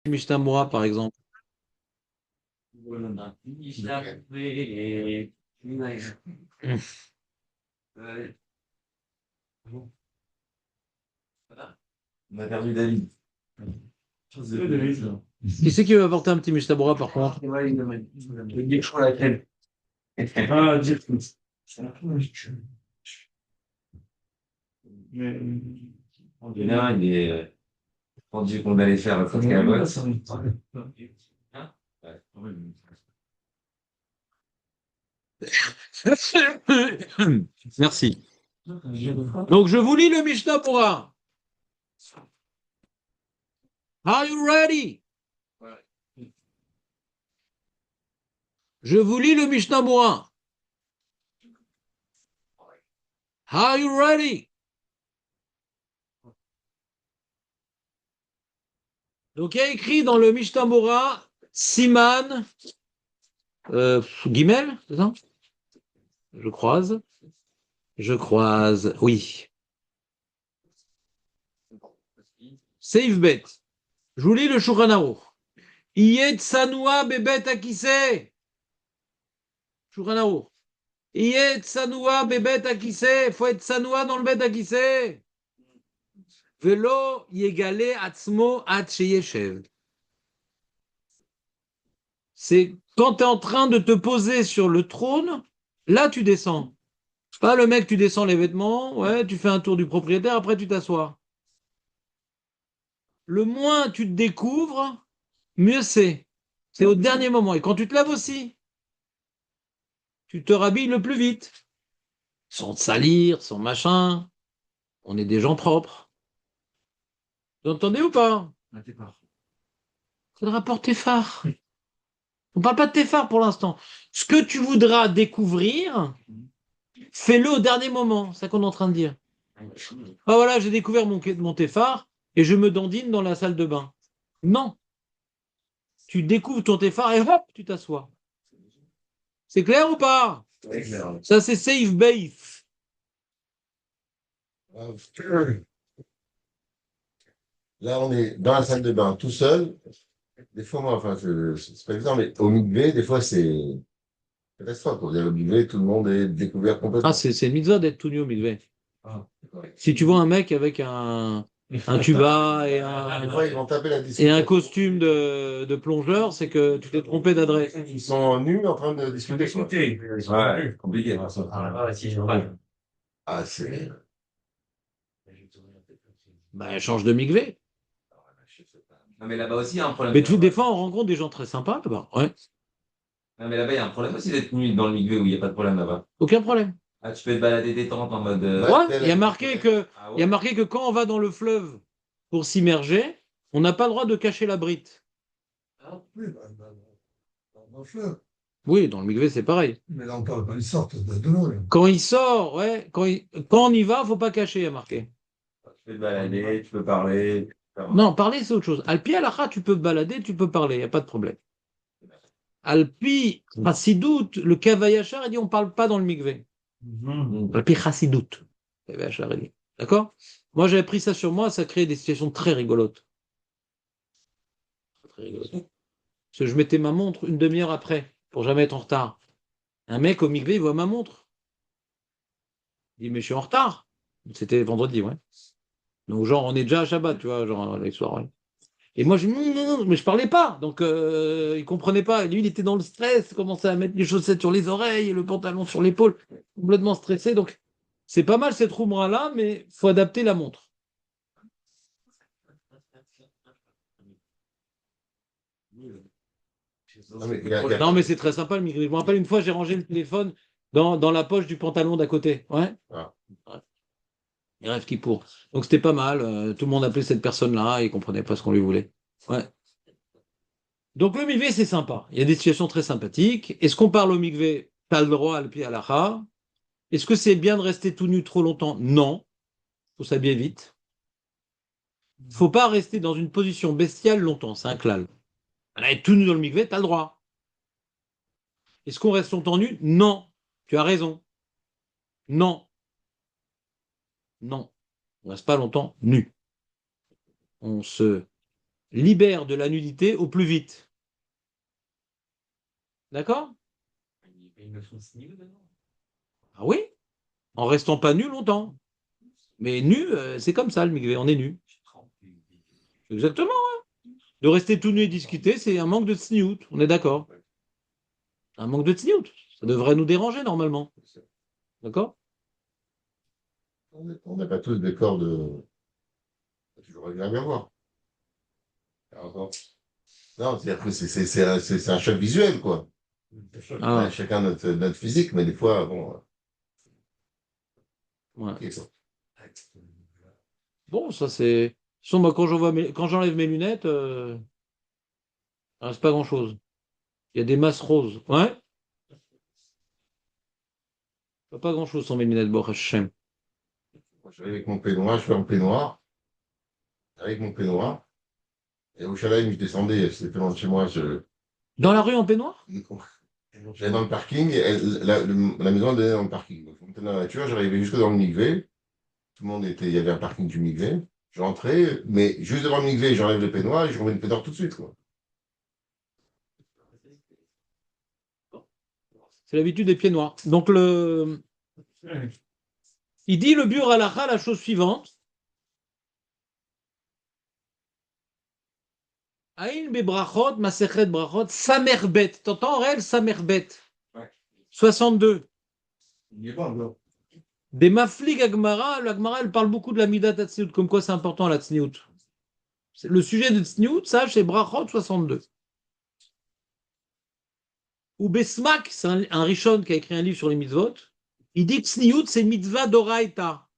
Mishnah par exemple. On a perdu David. Qui c'est qui va apporter un petit Mishnah par contre? Je crois laquelle. En général, il est rendu qu'on allait faire la fête à la boîte. Hein? Ouais. Merci. Donc je vous lis le Mishnah Bora. Are you ready? Je vous lis le Mishnah Bora. Are you ready? Donc il y a écrit dans le Mishnah Bora, Siman, Gimel, c'est ça? Je croise, oui. Save bet. Je vous lis le Shulchan Aruch. Iye tsanua bebet akise. Shulchan Aruch. Iye tsanua bebet akise. Faut être tsanua dans le bet akise. Velo yegale atzmo at sheyeshev. C'est quand tu es en train de te poser sur le trône, là tu descends. Pas le mec, tu descends les vêtements, ouais, tu fais un tour du propriétaire, après tu t'assois. Le moins tu te découvres, mieux c'est. C'est au dernier moment. Et quand tu te laves aussi, tu te rhabilles le plus vite. Sans te salir, sans machin. On est des gens propres. Vous entendez ou pas? C'est le rapport Tefar. On parle pas de Tefar pour l'instant. Ce que tu voudras découvrir, fais-le au dernier moment. C'est ça qu'on est en train de dire. Ah voilà, j'ai découvert mon Tefar et je me dandine dans la salle de bain. Non. Tu découvres ton Tefar et hop, tu t'assois. C'est clair ou pas? Ça, c'est safe base. Là, on est dans la salle de bain tout seul. Des fois, moi, enfin, c'est pas évident, mais au mikvé, des fois, c'est catastrophe. Quand il y a au mikvé, tout le monde est découvert complètement. Ah, c'est une mitzvah d'être tout nu au mikvé. Ah. Si tu vois un mec avec un tuba Des fois, ils vont taper la et un discussion. costume de plongeur, c'est que tu t'es trompé d'adresse. Ils sont nus en train de discuter. Ouais, compliqué. Ah, c'est. Bah, change de mikvé. Non, mais là-bas aussi, il y a un problème. Mais des fois, on rencontre des gens très sympas là-bas. Ouais, Non, mais là-bas, il y a un problème aussi d'être nu dans le milieu où il n'y a pas de problème là-bas. aucun problème. Ah, tu peux te balader détente en mode. Ouais, il y a marqué que, Ah il y a ouais? marqué que quand on va dans le fleuve pour s'immerger, on n'a pas le droit de cacher la brite. Oui, dans le fleuve. Oui, dans le mikvé, c'est pareil. Mais là, on parle quand ils sortent de l'eau. Là. Quand il sort, ouais, quand on y va, faut pas cacher, il y a marqué. Tu peux te balader, tu peux parler. Non, parler, c'est autre chose. Alpi alacha, tu peux te balader, tu peux parler, il n'y a pas de problème. Alpi Chassidout, le Kavayachar, il dit on ne parle pas dans le mikvé. Alpi Chassidout. Kavayachar, il dit. D'accord? Moi, j'avais pris ça sur moi, ça créait des situations très rigolotes. Très rigolotes. Parce que je mettais ma montre une demi-heure après, pour jamais être en retard. Un mec au mikvé, il voit ma montre. Il dit, mais je suis en retard. C'était vendredi, ouais. Donc, genre, on est déjà à Shabbat, tu vois, genre, les soirs, ouais. Et moi, je non, non, non, mais je parlais pas, donc il comprenait pas. Et lui, il était dans le stress, commençait à mettre les chaussettes sur les oreilles, le pantalon sur l'épaule, complètement stressé. Donc, c'est pas mal cette roumra-là, mais faut adapter la montre. Non, mais il y a- Non, mais c'est très sympa le micro. Je me rappelle une fois, j'ai rangé le téléphone dans la poche du pantalon d'à côté. Ouais. Ah. Ouais. Il rêve qui pour. Donc, c'était pas mal. Tout le monde appelait cette personne-là, et il comprenait pas ce qu'on lui voulait. Ouais. Donc le mikvé, c'est sympa. Il y a des situations très sympathiques. Est-ce qu'on parle au mikvé? T'as le droit à le pied à la. Est-ce que c'est bien de rester tout nu trop longtemps? Non. Faut s'habiller vite. Faut pas rester dans une position bestiale longtemps. C'est un klal. Là, être tout nu dans le mikvé, t'as le droit. Est-ce qu'on reste longtemps nu? Non. Tu as raison. Non. Non. On reste pas longtemps nu. On se libère de la nudité au plus vite. D'accord? Ah oui? En restant pas nu longtemps. Mais nu, c'est comme ça le mikvé, on est nu. Exactement. De rester tout nu et discuter, c'est un manque de tsniout. On est d'accord? Un manque de tsniout. Ça devrait nous déranger normalement. D'accord? On n'a pas tous des corps de. C'est toujours agréable à voir. Alors, non, c'est-à-dire que c'est un choc visuel, quoi. On a Ah, chacun notre physique, mais des fois, bon. ouais. Ok, ça. Bon, ça c'est. Moi, quand j'enlève mes lunettes, il reste pas grand-chose. Il y a des masses roses. Ouais? Pas grand-chose sans mes lunettes, Baruch Hashem. Moi, j'arrive avec mon peignoir, je fais un peignoir, avec mon peignoir, et au chalet, je descendais, c'était pas loin de chez moi, Dans la rue en peignoir? j'allais dans le parking, et la maison elle donnait dans le parking. Donc, je montais dans la voiture, j'arrivais jusque dans le Migvé, tout le monde était, il y avait un parking du Migvé, je rentrais, mais juste devant le Migvé, j'enlève le peignoir et je remets le peignoir tout de suite, quoi. C'est l'habitude des pieds noirs. Donc il dit le Biur Halacha la chose suivante. Aïn bebrachot, masechet brachot, samerbet. T'entends, Aurel, samerbet. Ouais. 62. Il n'y est pas encore. Des maflig Agmara, l'Agmara, elle parle beaucoup de la Midat Tzniut, comme quoi c'est important la Tzniut. Le sujet de Tzniut, ça, c'est Brachot 62. Ou Besmak, c'est un Rishon qui a écrit un livre sur les mitzvot, il dit que Tzniut, c'est mitzvah d'Oraita.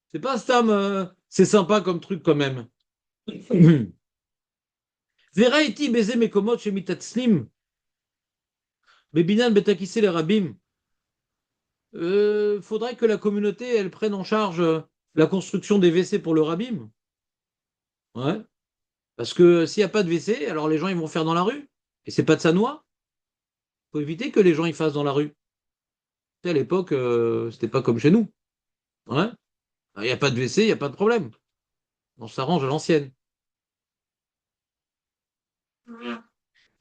C'est pas Stam, c'est sympa comme truc quand même. Veraiti beze mekomot chez Mitatzlim, Bebinan betakisse les Rabim. Faudrait que la communauté, elle prenne en charge la construction des WC pour le Rabim. Ouais. Parce que s'il n'y a pas de WC, alors les gens ils vont faire dans la rue. Et c'est pas de sa noix. Il faut éviter que les gens ils fassent dans la rue. Tu sais, à l'époque, c'était pas comme chez nous. Ouais. Il n'y a pas de WC, il n'y a pas de problème. On s'arrange à l'ancienne.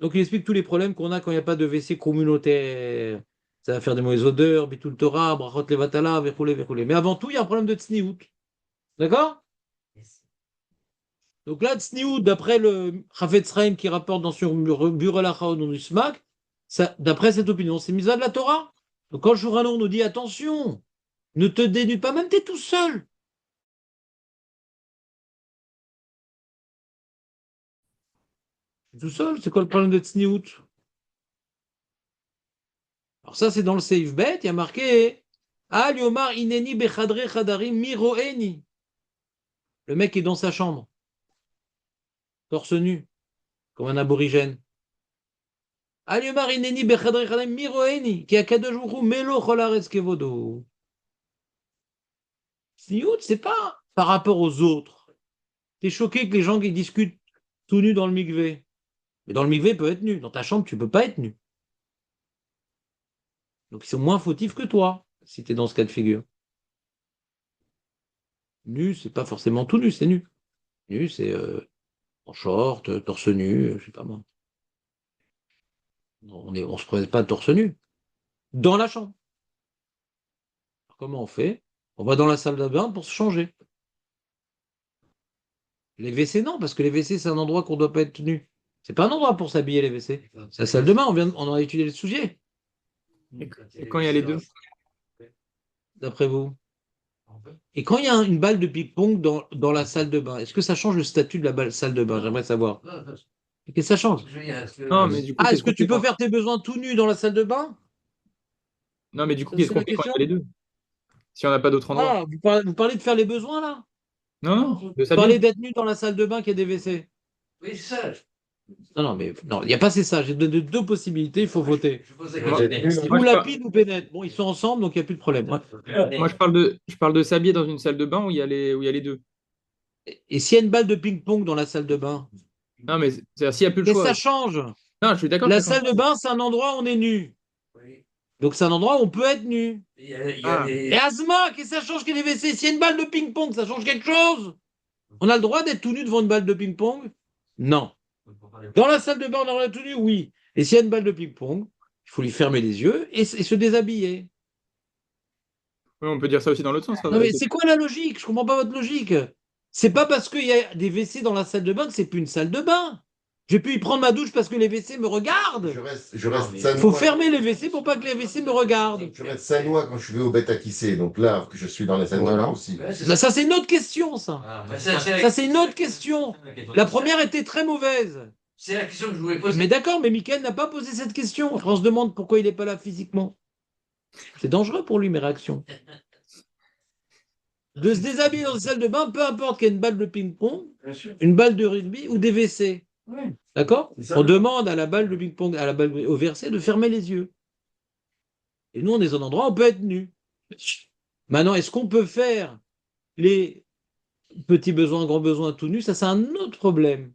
Donc il explique tous les problèmes qu'on a quand il n'y a pas de WC communautaire. Ça va faire des mauvaises odeurs, bitul Torah, brachot levatala, verroulé, verroulé. Mais avant tout, il y a un problème de tsniout. D'accord? Donc là, tsniout, d'après le Chafetz Chaim qui rapporte dans son Biur Halacha au nom du SMAC, d'après cette opinion, c'est mitzvah de la Torah. Donc quand Shulchan nous dit attention, ne te dénude pas, même t'es tout seul. Tout seul, c'est quoi le problème de tsniout? Alors ça, c'est dans le Seif Bet, il y a marqué Al Yomar Ineni Bechadre Chadarim Miroeni. Le mec est dans sa chambre, torse nu, comme un aborigène. Al Yomar Ineni Bechadre Chadarim Miroeni, qui a Kadosh Baruch Hu Melo Cholaretz Kevodo. Tsniout, c'est pas par rapport aux autres. T'es choqué que les gens qui discutent tout nus dans le mikvé. Mais dans le mikvé, peut être nu. Dans ta chambre, tu peux pas être nu. Donc ils sont moins fautifs que toi, si tu es dans ce cas de figure. Nu, c'est pas forcément tout nu, c'est nu. Nu, c'est en short, torse nu, je sais pas moi. On se promène pas torse nu. Dans la chambre. Alors, comment on fait? On va dans la salle de bain pour se changer. Les WC, non, parce que les WC, c'est un endroit qu'on doit pas être nu. C'est pas un endroit pour s'habiller, les WC. C'est la salle de bain, on en a étudié le sujet. Et quand il y a les deux? D'après vous. Et quand il y a une balle de ping-pong dans la salle de bain, est-ce que ça change le statut de la salle de bain? J'aimerais savoir. Qu'est-ce que ça change? Non, mais du coup, Ah, est-ce qu'est-ce que qu'on tu fait peux faire tes besoins tout nu dans la salle de bain? Non, mais du coup, Ça, qu'est-ce c'est qu'on la fait quand il question. y a les deux? Si on n'a pas d'autre endroit? Ah, vous parlez de faire les besoins là? Non, non, de Vous parlez s'habiller. d'être nu dans la salle de bain qui a des WC? Oui, c'est ça. Non, non, mais non, il n'y a pas c'est ça. J'ai donné deux possibilités, il faut voter. Je pose la Moi, question. moi, Ou je, par- Lapide ou Bennett. Bon, ils sont ensemble, donc il n'y a plus de problème. Ouais. moi, je parle de s'habiller dans une salle de bain où il y a les deux. Et s'il y a une balle de ping-pong dans la salle de bain? Non, mais c'est-à-dire, s'il n'y a plus le Qu'est-ce que choix. ça change? Non, je suis d'accord que La ça change. salle de bain, c'est un endroit où on est nu. Oui. Donc c'est un endroit où on peut être nu. Il y a Ah. Et Asma, qu'est-ce que ça change qu'il y ait des WC? S'il y a une balle de ping-pong, ça change quelque chose? On a le droit d'être tout nu devant une balle de ping-pong? Non. Dans la salle de bain, on a le droit d'être tout nu? Oui. Et s'il y a une balle de ping-pong, il faut lui fermer les yeux et se déshabiller. Ouais, on peut dire ça aussi dans l'autre sens. Non, mais c'est quoi la logique? Je comprends pas votre logique. C'est pas parce qu'il y a des WC dans la salle de bain que c'est plus une salle de bain. J'ai pu y prendre ma douche parce que les WC me regardent. Je reste Il sanois. faut fermer les WC pour pas que les WC me regardent. Je reste sanois quand je vais au bête à kisser. Donc là, que je suis dans les salles de bain aussi. Ça, c'est une autre question, ça. Ah, Ça, c'est une autre question. La première était très mauvaise. C'est la question que je voulais poser. Mais d'accord, mais Mickaël n'a pas posé cette question. On se demande pourquoi il n'est pas là physiquement. C'est dangereux pour lui, mes réactions. De se déshabiller dans une salle de bain, peu importe qu'il y ait une balle de ping-pong, une balle de rugby ou des WC. Ouais. D'accord? C'est ça. On demande à la balle de ping-pong, à la balle au WC de fermer les yeux. Et nous, on est dans un endroit où on peut être nu. Maintenant, est-ce qu'on peut faire les petits besoins, grands besoins tout nus? Ça, c'est un autre problème.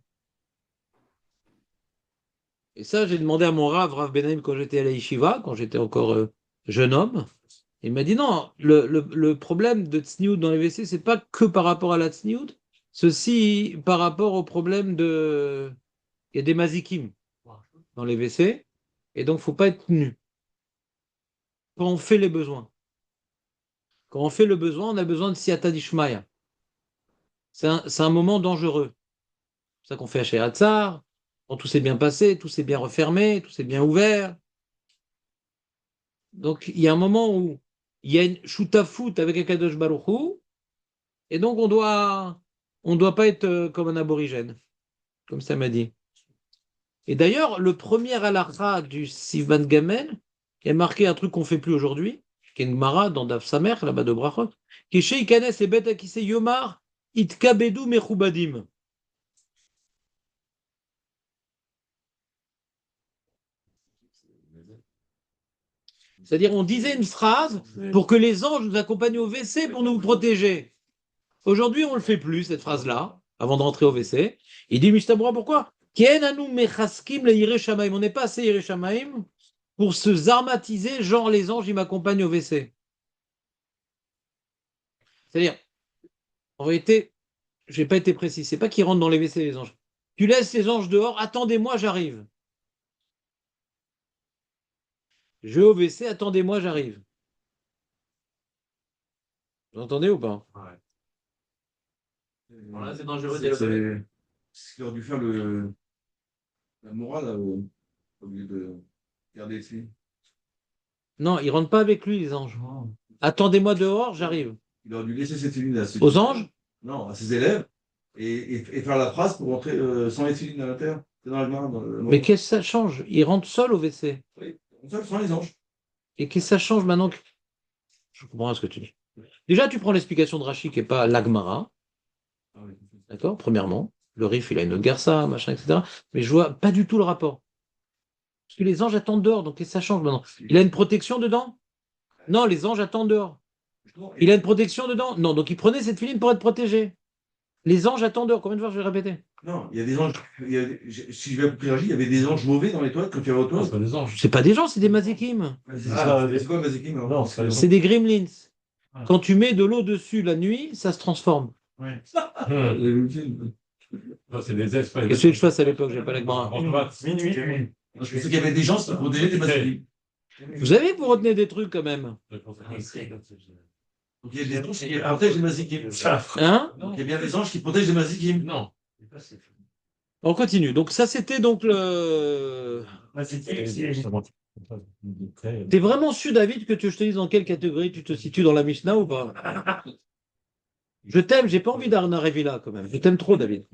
Et ça, j'ai demandé à mon Rav Benaim, quand j'étais à la Yeshiva, quand j'étais encore jeune homme. Il m'a dit non, le problème de tsniout dans les WC, c'est pas que par rapport à la tsniout, ceci par rapport au problème de. Il y a des mazikim dans les WC, et donc il ne faut pas être nu. Quand on fait les besoins. Quand on fait le besoin, on a besoin de siyata dishmaya. C'est un moment dangereux. C'est ça qu'on fait à Sheratzar, quand tout s'est bien passé, tout s'est bien refermé, tout s'est bien ouvert. Donc il y a un moment où il y a une shutafout avec Akadosh Baruch Hu, et donc on doit pas être comme un aborigène, comme ça m'a dit. Et d'ailleurs, le premier halakha du Sivan Gamel, qui a marqué un truc qu'on fait plus aujourd'hui, qui est une Gemara dans Daf Samer, là-bas de Brachot, qui est chez Ikanes et Bet Akise Yomar, Itkabedu Mechubadim. C'est-à-dire, on disait une phrase pour que les anges nous accompagnent au WC pour nous protéger. Aujourd'hui, on ne le fait plus, cette phrase-là, avant de rentrer au WC. Il dit, Mistabra, pourquoi? On n'est pas assez Yireh Shamaim pour se zarmatiser, genre les anges, ils m'accompagnent au WC. C'est-à-dire, en réalité, je n'ai pas été précis, c'est pas qu'ils rentrent dans les WC, les anges. Tu laisses les anges dehors, attendez-moi, j'arrive. Je vais au WC, attendez-moi, j'arrive. Vous entendez ou pas? Ouais. Voilà, c'est dangereux. C'est ce qu'il aurait dû faire la morale au lieu de garder ici. Non, ils rentrent pas avec lui, les anges. Attendez-moi dehors, j'arrive. Il aurait dû laisser cette ligne à Aux anges? Non, à ses élèves et faire la phrase pour rentrer sans les filines à l'intérieur. C'est dans la main. Mais qu'est-ce que ça change? Ils rentrent seuls au WC. Oui, sans les anges. Et qu'est-ce que ça change maintenant que... Je comprends ce que tu dis. Déjà, tu prends l'explication de Rashi qui n'est pas l'Agmara. Ah oui. D'accord? Premièrement. Le Rif, il a une autre garça, machin, etc. Mais je vois pas du tout le rapport. Parce que les anges attendent dehors, donc qu'est-ce que ça change maintenant? Il a une protection dedans? Non, les anges attendent dehors. Il a une protection dedans? Non, donc il prenait cette filine pour être protégé. Les anges attendent dehors. Combien de fois je vais répéter? Non, il y a des anges. Si je vais appliquer Rachid, il y avait des anges mauvais dans les toilettes quand tu vas aux toilettes. pas des anges. C'est pas des gens, c'est des mazikim. C'est quoi Mazikim alors? Non, c'est pas des C'est des gremlins. Ah. Quand tu mets de l'eau dessus la nuit, ça se transforme. Non, c'est des espèces. Qu'est-ce que je fasse à l'époque? J'ai pas l'Agmara. Minuit. Je pensais qu'il y avait des gens qui protégeaient des Mazikim. Vous savez que vous retenez des trucs quand même. Donc il y a des anges qui protègent les Mazikim. Hein? Donc il y a bien des anges qui protègent les Mazikim. Non. On continue. Donc ça, c'était donc le... T'es vraiment sûr, David, que je te dise dans quelle catégorie tu te situes dans la Mishnah ou pas? Je t'aime, j'ai pas envie d'arriver là quand même. Je t'aime trop, David.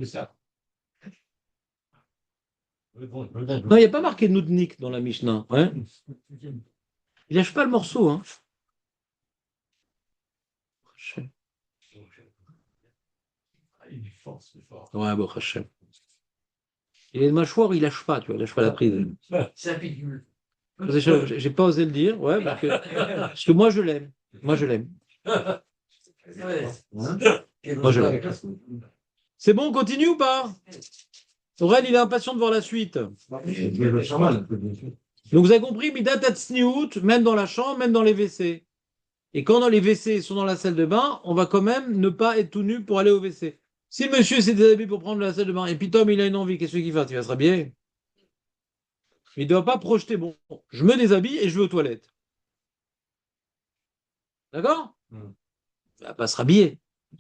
Non, il n'y a pas marqué Noudnik dans la Mishnah. Hein? Il lâche pas le morceau. Hein? Ouais, bon, Hachem. Il est de mâchoire, il lâche pas, tu vois, il lâche pas la prise. Ça pique. J'ai pas osé le dire, ouais, parce que moi je l'aime. Moi je l'aime. Moi je l'aime. C'est bon, on continue ou pas? Aurel, il est impatient de voir la suite. Donc vous avez compris, Midat Atzniut, même dans la chambre, même dans les WC. Et quand dans les WC sont dans la salle de bain, on va quand même ne pas être tout nu pour aller au WC. Si monsieur s'est déshabillé pour prendre la salle de bain, et puis Tom, il a une envie, qu'est-ce qu'il va? Il va se rhabiller. Il ne doit pas projeter, bon, je me déshabille et je vais aux toilettes. D'accord? Il va pas se rhabiller. De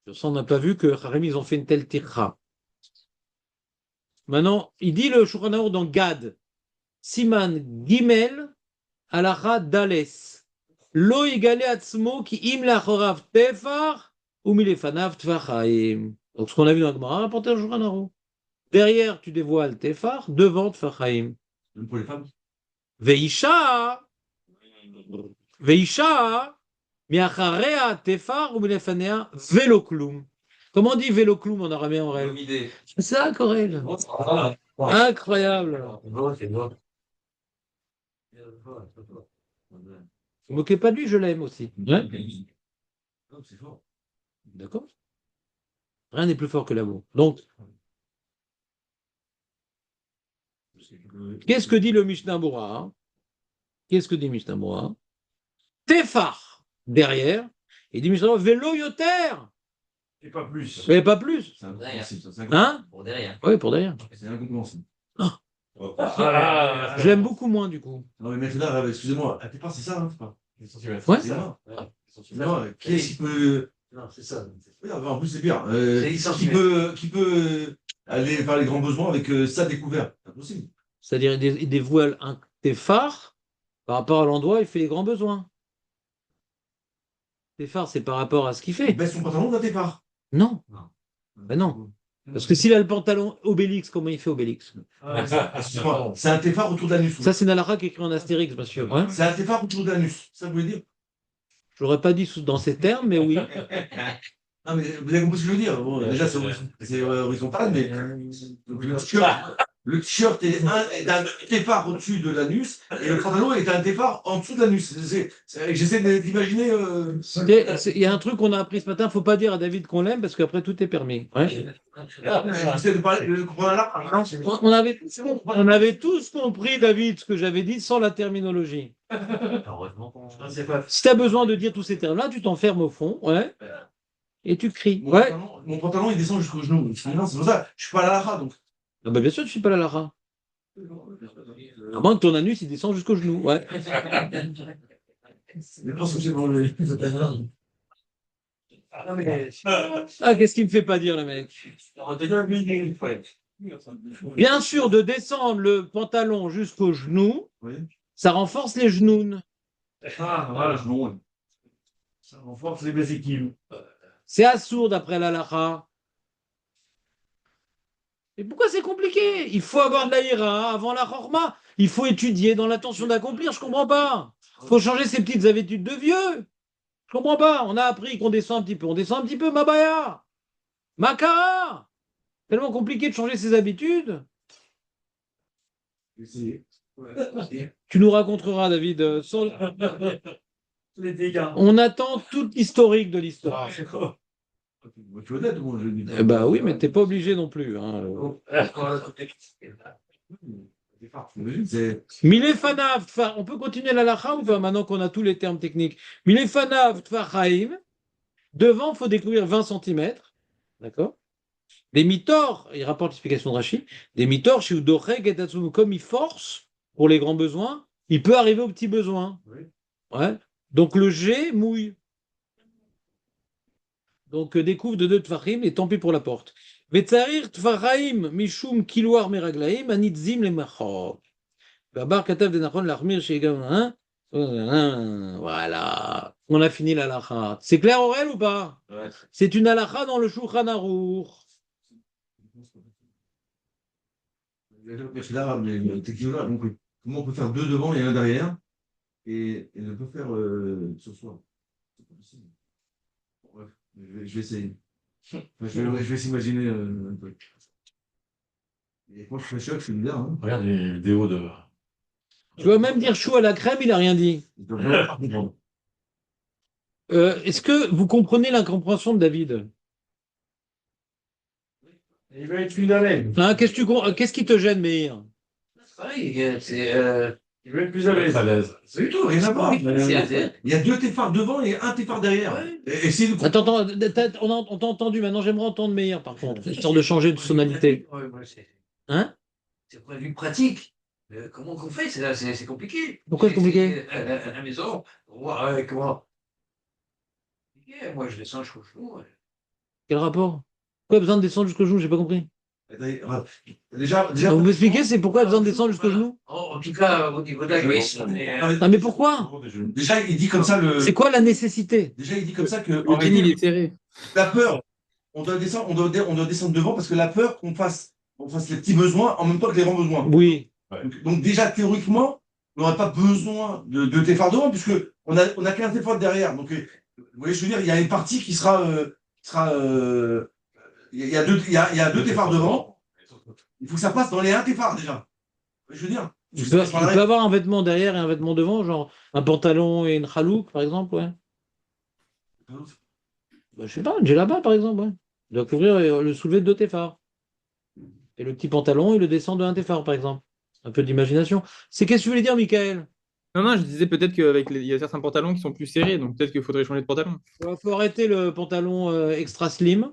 toute façon, on n'a pas vu que Harim, ils ont fait une telle tirra. Maintenant, il dit le Shulchan Arour dans Gad, Siman Gimel, Alacha Dales. Lo yigale atzmo ki im lachorav tefar, ou milefanav tfachaim. Donc, ce qu'on a vu dans la Gemara, rapporté au Shulchan Arour. Derrière, tu dévoiles tefar, devant tfachaim. Même pour les femmes. Veisha, Veisha, miacharea tefar, ou milefanea veloklum. Comment on dit veloklum en araméen en réel? idée. C'est ça, Corel. Incroyable. C'est bon. Ne vous moquez pas de lui, je l'aime aussi. Ouais. Non, c'est fort. D'accord? Rien n'est plus fort que l'amour. Donc, qu'est-ce que dit le Mishnah Bora, hein? Qu'est-ce que dit Mishnah Bora? Tefar, derrière. Il dit Mishnah Bora, vélo yoter. Et pas plus. Mais pas plus. C'est incompréhensible, ça. C'est Hein? Pour derrière. Oui, pour derrière. C'est incompréhensible. Ah, Je l'aime beaucoup moins, du coup. Non, mais maintenant, excusez-moi, à tes parts, c'est ça, hein, c'est pas. les centimètres. Ouais. C'est ça. Ouais, les centimètres. Non, qui est-ce qui peut. Non, c'est ça. Oui, en plus, c'est bien. C'est 10 Qui peut aller faire les grands besoins avec ça découvert? C'est impossible. C'est-à-dire, il dévoile un Tefar par rapport à l'endroit où il fait les grands besoins. Tefar, c'est par rapport à ce qu'il Il fait. baisse son pantalon dans tes parts. Non. Ben non. Parce que s'il a le pantalon Obélix, comment il fait Obélix? Excuse-moi, c'est un téphare autour de l'anus. Ça, c'est Nalara qui écrit en Astérix, monsieur. Ouais. C'est un téphare autour de l'anus. Ça voulait dire? Je l'aurais pas dit dans ces termes, mais oui. Non, mais vous avez compris ce que je veux dire. Bon, déjà, c'est horizontal, mais le t-shirt est un téphare au-dessus de l'anus et le pantalon est un téphare en dessous de l'anus. J'essaie d'imaginer. Il y a un truc qu'on a appris ce matin, faut pas dire à David qu'on l'aime parce qu'après tout est permis. Ouais. J'essaie de parler, de comprendre là. On avait tous compris, David, ce que j'avais dit sans la terminologie. Heureusement qu'on. Si tu as besoin de dire tous ces termes-là, tu t'enfermes au fond, ouais, et tu cries. Ouais. Mon pantalon, il descend jusqu'au genou. C'est pour ça, je suis pas à la Lara, donc. Ah bah bien sûr, tu suis pas la Lara. À moins que ton anus, il descend jusqu'au genou. Ouais. Mais pense que c'est pour le. Ah, qu'est-ce qu'il me fait pas dire, le mec? Bien sûr, de descendre le pantalon jusqu'au genou, Oui. ça renforce les genoux. Ah, voilà. Ça renforce les vésicules. C'est assourd d'après la Lara. Mais pourquoi c'est compliqué? Il faut avoir de la ira avant la chorma. Il faut étudier dans l'intention d'accomplir. Je comprends pas. Il faut changer ses petites habitudes de vieux. Je comprends pas. On a appris qu'on descend un petit peu. On descend un petit peu, Mabaya. Makara. Tellement compliqué de changer ses habitudes. Tu nous raconteras, David. Les dégâts. On attend tout l'historique de l'histoire. Tu es honnête, moi, je dis. Eh ben oui, mais t'es pas obligé non plus. Hein. C'est. Milefanav, on peut continuer la lacha ou pas maintenant qu'on a tous les termes techniques? Milefanav tfachaim, devant, il faut découvrir 20 cm. D'accord? Des mitors, il rapporte l'explication de Rashi, des mitors, chez Udoreg et Tatsumu, comme il force pour les grands besoins, il peut arriver aux petits besoins. Oui. Ouais. Donc le G mouille. Donc découvre de deux tfachim et tant pis pour la porte. Vetzarir tfachaim mishum kiloar meraglaim anitzim le machor. Babar katav de nachon l'armir chez voilà. On a fini la lacha. C'est clair, Aurel, ou pas? Ouais. C'est une halakha dans le Shulchan Arour. Là, mais techniquement, donc, comment on peut faire deux devant et un derrière et ne pas faire ce soir? C'est pas possible. Bref, je vais essayer. Enfin, je vais s'imaginer un peu. Et moi, je suis choc, je suis bien. Hein. Regarde les vidéos de. Tu vas même dire chou à la crème, il n'a rien dit. Je dois vraiment pas comprendre. Est-ce que vous comprenez l'incompréhension de David? Il va être une haleine. Hein, qu'est-ce qui te gêne, Meir? Oui, c'est Je vais être plus à l'aise. À l'aise. C'est du tout, rien à voir. C'est- Il y a 2 téfards devant et 1 téphare derrière. Ouais. Et c'est Attends, on t'a entendu, maintenant j'aimerais entendre meilleur par contre, histoire de changer de sonalité. Ouais, Hein? c'est point de vue pratique. Comment qu'on fait? C'est compliqué. Pourquoi c'est compliqué? À la maison, on voit comment. Compliqué. Moi, je descends jusqu'au genou. Quel rapport? Pourquoi besoin de descendre jusqu'au genou? J'ai pas compris. déjà, Vous m'expliquez, c'est pourquoi besoin de descendre jusqu'au genou? En tout cas, au niveau de la cuisse, on est, Ah, mais pourquoi? déjà, il dit comme ça C'est quoi la nécessité? Déjà, il dit comme ça que Le en tennis, il réalité, est serré. la peur, on doit descendre, on doit descendre devant parce que la peur qu'on fasse les petits besoins en même temps que les grands besoins. Oui. Donc déjà, théoriquement, on n'aurait pas besoin de téphare devant puisque on a qu'un téphare derrière. Donc, vous voyez, je veux dire, il y a une partie qui sera, il y a deux téphares devant. Il faut que ça passe dans les 1 téphare déjà. Je veux dire. Tu peux avoir un vêtement derrière et un vêtement devant, genre un pantalon et une chalouk, par exemple, ouais. Bah, je sais pas, une djellaba, par exemple, ouais. Il doit couvrir le soulevé de 2 téfards. Et le petit pantalon, il le descend de 1 téphare, par exemple. Un peu d'imagination. C'est qu'est-ce que tu voulais dire, Michael? Non, je disais peut-être il y a certains pantalons qui sont plus serrés, donc peut-être qu'il faudrait changer de pantalon. Il faut arrêter le pantalon extra slim.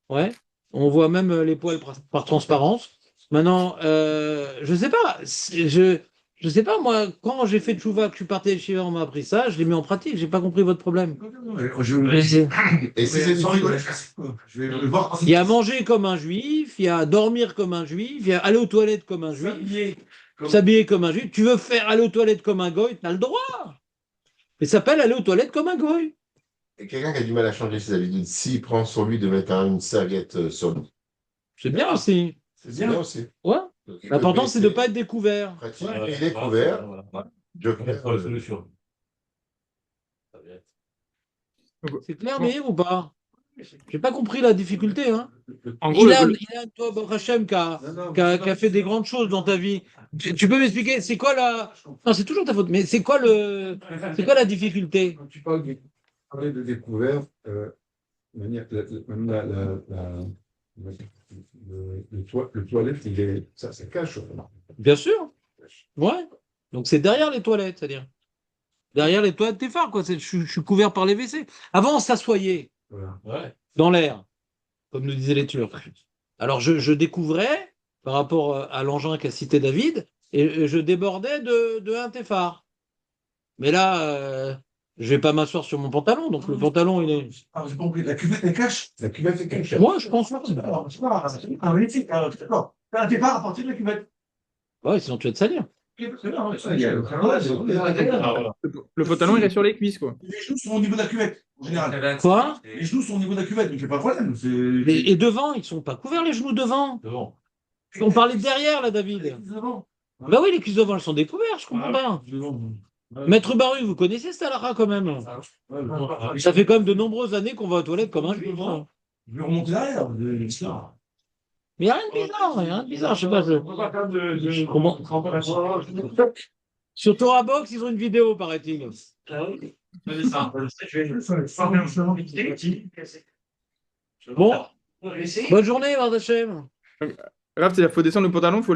Ouais. On voit même les poils par transparence. Maintenant, je sais pas. Je sais pas, moi, quand j'ai fait Tchouva, que je suis parti de Shiva, on m'a appris ça, je l'ai mis en pratique. J'ai pas compris votre problème. Et si c'est sans rigoler, je vais le voir. Il y a manger comme un juif, il y a dormir comme un juif, il y a aller aux toilettes comme un juif, s'habiller comme un juif. Tu veux faire aller aux toilettes comme un goy, tu as le droit. Mais ça s'appelle aller aux toilettes comme un goy. Et quelqu'un qui a du mal à changer ses habitudes, s'il prend sur lui de mettre une serviette sur lui, C'est bien aussi. c'est bien aussi. Ouais. Donc, il L'important, peut c'est de ne baisser, pas être découvert. pratique, il est couvert. Joker, La solution. C'est clair, mais ou pas? J'ai pas compris la difficulté. Hein. En gros, Il a toi, Baruch Hashem, qui a fait des grandes choses dans ta vie. Tu peux m'expliquer, c'est quoi la. Non, c'est toujours ta faute, mais c'est quoi la difficulté? Quand tu parles de découverte, même le toilette, ça cache. Bien sûr. Ouais. Donc c'est derrière les toilettes, c'est-à-dire. Derrière les toilettes tes phares, quoi. Je suis couvert par les WC. Avant, on s'assoyait Voilà. Ouais. dans l'air, comme nous disaient les Turcs. Alors je découvrais par rapport à l'engin qu'a cité David, et je débordais de un téphare. Mais là, je vais pas m'asseoir sur mon pantalon, donc le pantalon, il est. Ah, j'ai compris. La cuvette, elle cache. La cuvette est cachée. Moi, je pense pas. Alors, c'est pas magnifique. D'accord. T'as un départ à partir de la cuvette. Ouais, sinon tu vas te salir. le pantalon, il est sur les cuisses, quoi. Les genoux sont au niveau de la cuvette, en général. Quoi? Les genoux sont au niveau de la cuvette, donc il n'y a pas de problème. Et devant, ils sont pas couverts les genoux devant. Devant. On parlait de derrière, là, David. Bah oui, les cuisses devant, elles sont découvertes, je comprends pas. Maître Baru, vous connaissez cette halakha quand même. Ça fait quand même de nombreuses années qu'on va aux toilettes comme un juif. Hein. Je vais remonter derrière. Mais il n'y a rien de bizarre, il y a rien de bizarre, je sais pas. Comment... Sur Torah Box, ils ont une vidéo, paraît-il. Bon, bonne journée, Vardachem. Grave, c'est-à-dire qu'il faut descendre le pantalon, faut